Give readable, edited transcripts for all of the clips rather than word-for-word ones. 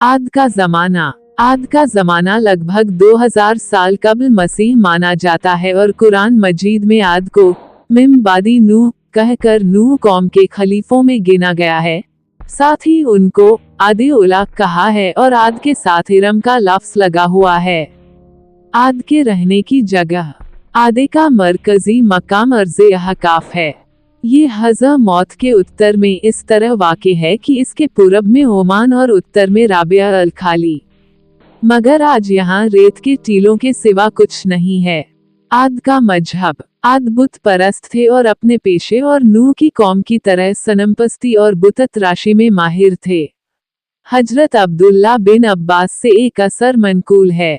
आद का ज़माना लगभग 2000 साल कब्ल मसीह माना जाता है और कुरान मजीद में आद को मिम बादी नूह कहकर नूह कौम के खलीफों में गिना गया है। साथ ही उनको आदे उला कहा है और आद के साथ इरम का लफ्ज लगा हुआ है। आद के रहने की जगह। आदे का मरकजी मकाम अर्ज़े अहकाफ है। ये हज़रमौत के उत्तर में इस तरह वाक़े है कि इसके पूरब में ओमान और उत्तर में राबिया अल खाली। मगर आज यहाँ रेत के टीलों के सिवा कुछ नहीं है। आद का मजहब। आद बुत परस्त थे और अपने पेशे और नूह की कौम की तरह सनमपस्ती और बुतत राशि में माहिर थे। हजरत अब्दुल्ला बिन अब्बास से एक असर मनकूल है।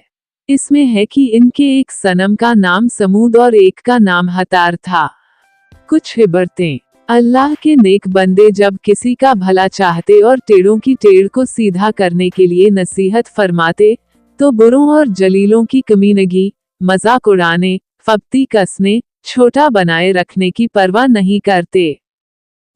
इसमें है कि इनके एक सनम का नाम समूद और एक का नाम हतार था। कुछ इबरतें। अल्लाह के नेक बंदे जब किसी का भला चाहते और टेढ़ों की टेढ़ को सीधा करने के लिए नसीहत फरमाते, तो बुरों और जलीलों की कमीनगी, मजाक उड़ाने, फब्ती कसने, छोटा बनाए रखने की परवाह नहीं करते।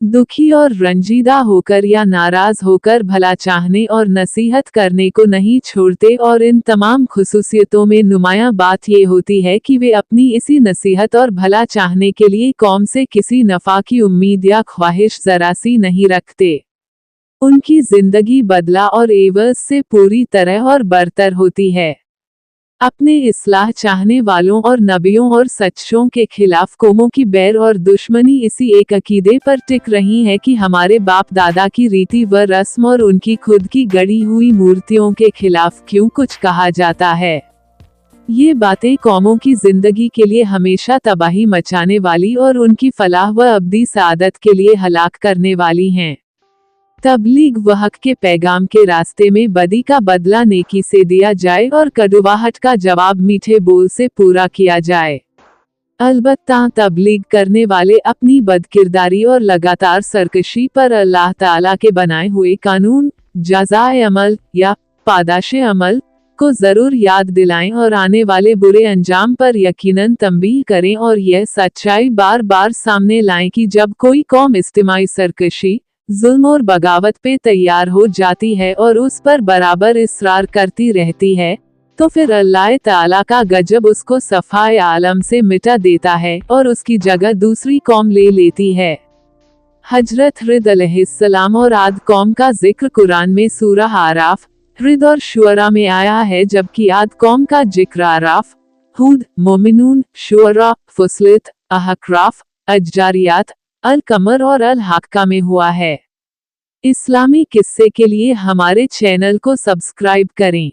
दुखी और रंजीदा होकर या नाराज होकर भला चाहने और नसीहत करने को नहीं छोड़ते और इन तमाम खुसूसियतों में नुमायां बात ये होती है कि वे अपनी इसी नसीहत और भला चाहने के लिए कौम से किसी नफा की उम्मीद या ख्वाहिश जरा सी नहीं रखते। उनकी जिंदगी बदला और एवज से पूरी तरह और बरतर होती है। अपने इस्लाह चाहने वालों और नबियों और सच्चों के खिलाफ कौमों की बैर और दुश्मनी इसी एक अकीदे पर टिक रही है कि हमारे बाप दादा की रीति व रस्म और उनकी खुद की गढ़ी हुई मूर्तियों के खिलाफ क्यों कुछ कहा जाता है। ये बातें कौमों की जिंदगी के लिए हमेशा तबाही मचाने वाली और उनकी फलाह व अब्दी सआदत के लिए हलाक करने वाली हैं। तबलीग व हक के पैगाम के रास्ते में बदी का बदला नेकी से दिया जाए और कड़वाहट का जवाब मीठे बोल से पूरा किया जाए। अलबत्ता तबलीग करने वाले अपनी बदकिरदारी और लगातार सरकशी पर अल्लाह ताला के बनाए हुए कानून, जज़ाए अमल या पादाशे अमल को जरूर याद दिलाएं और आने वाले बुरे अंजाम पर यकीनन तंबीह करें और यह सच्चाई बार बार सामने लाएं कि जब कोई कौम इज्तिमाई सरकशी, जुल्म और बगावत पे तैयार हो जाती है और उस पर बराबर इसरार करती रहती है, तो फिर अल्लाह ताला का गजब उसको सफ़ाए आलम से मिटा देता है और उसकी जगह दूसरी कौम ले लेती है। हजरत हुद अलैहिस्सलाम और आद कौम का जिक्र कुरान में सूरह आराफ, हुद और शुअरा में आया है, जबकि आद कौम का जिक्र आराफ, हुद, मोमिनून, शुअरा, फुसलत, अहक्राफ, अज्जारियात, अल कमर और अल हाक्का में हुआ है। इस्लामी किस्से के लिए हमारे चैनल को सब्सक्राइब करें।